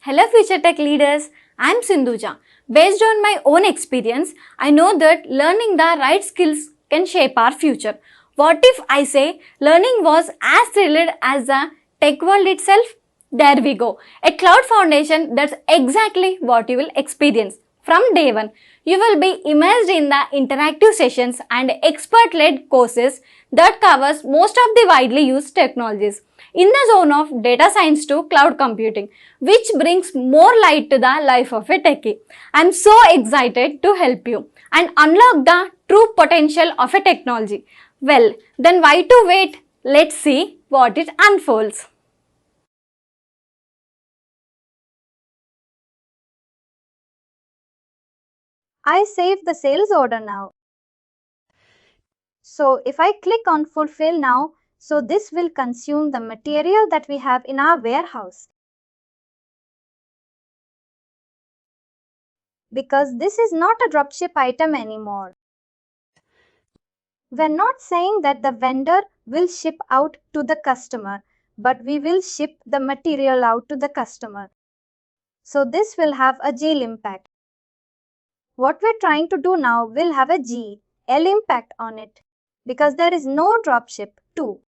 Hello future tech leaders, I am Sindhuja. Based on my own experience, I know that learning the right skills can shape our future. What if I say learning was as thrilled as the tech world itself? There we go. A cloud foundation, that's exactly what you will experience. From day one, you will be immersed in the interactive sessions and expert-led courses that covers most of the widely used technologies in the zone of data science to cloud computing, which brings more light to the life of a techie. I'm so excited to help you and unlock the true potential of a technology. Well, then why to wait? Let's see what it unfolds. I saved the sales order now. So if I click on fulfill now, so this will consume the material that we have in our warehouse. Because this is not a dropship item anymore. We're not saying that the vendor will ship out to the customer, but we will ship the material out to the customer. So this will have a GL impact. What we're trying to do now will have a GL impact on it because there is no dropship to.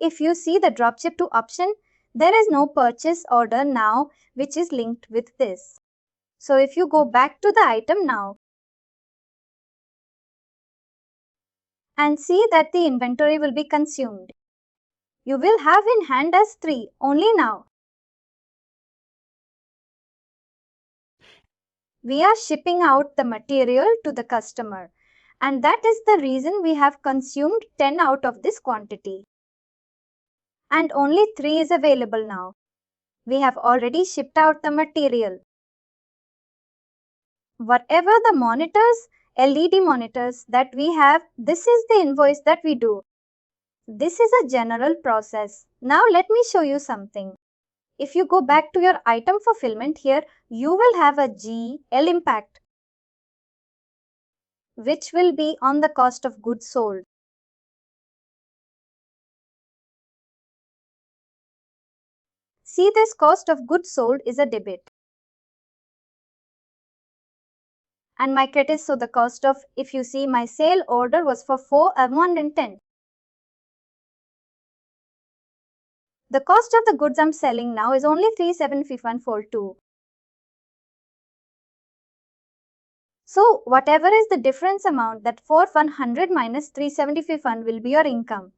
If you see the dropship to option, there is no purchase order now which is linked with this. So if you go back to the item now and see that the inventory will be consumed, you will have in hand as 3 only now. We are shipping out the material to the customer, and that is the reason we have consumed 10 out of this quantity. And only 3 is available now. We have already shipped out the material. Whatever the monitors, LED monitors that we have, this is the invoice that we do. This is a general process. Now let me show you something. If you go back to your item fulfillment here, you will have a GL impact, which will be on the cost of goods sold. See, this cost of goods sold is a debit. And my credit, so the cost of, if you see, my sale order was for 110. The cost of the goods I'm selling now is only 375142. So whatever is the difference amount, that 4100 minus 375 will be your income.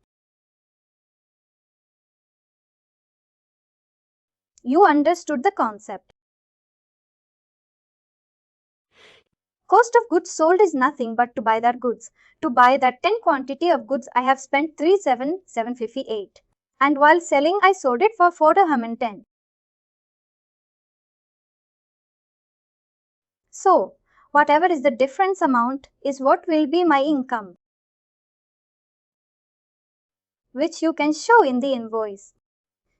You understood the concept. Cost of goods sold is nothing but to buy that goods. To buy that 10 quantity of goods, I have spent 37,758. And while selling, I sold it for 410. So, whatever is the difference amount is what will be my income, which you can show in the invoice.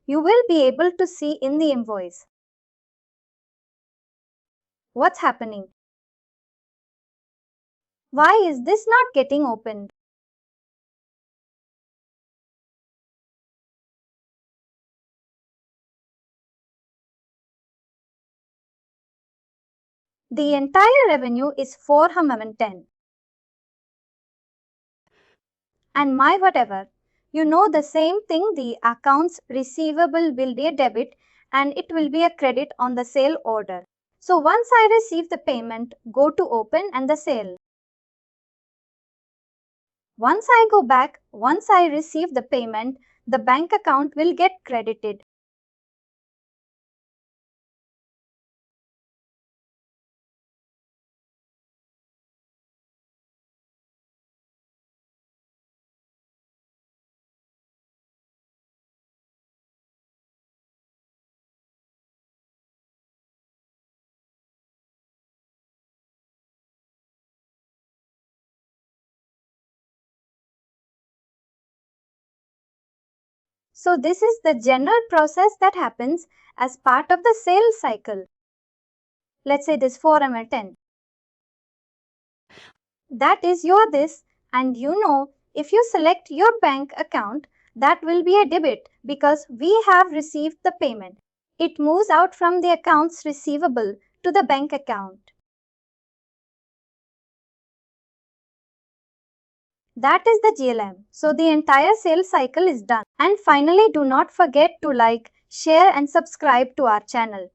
You will be able to see in the invoice what's happening. Why is this not getting opened? The entire revenue is 410. And my whatever, you know the same thing, the accounts receivable will be a debit and it will be a credit on the sale order. So once I receive the payment, go to open and the sale. Once I go back, once I receive the payment, the bank account will get credited. So this is the general process that happens as part of the sales cycle. Let's say this 410. That is your this, and you know, if you select your bank account, that will be a debit because we have received the payment. It moves out from the accounts receivable to the bank account. That is the GLM. So the entire sales cycle is done. And finally, do not forget to like, share and subscribe to our channel.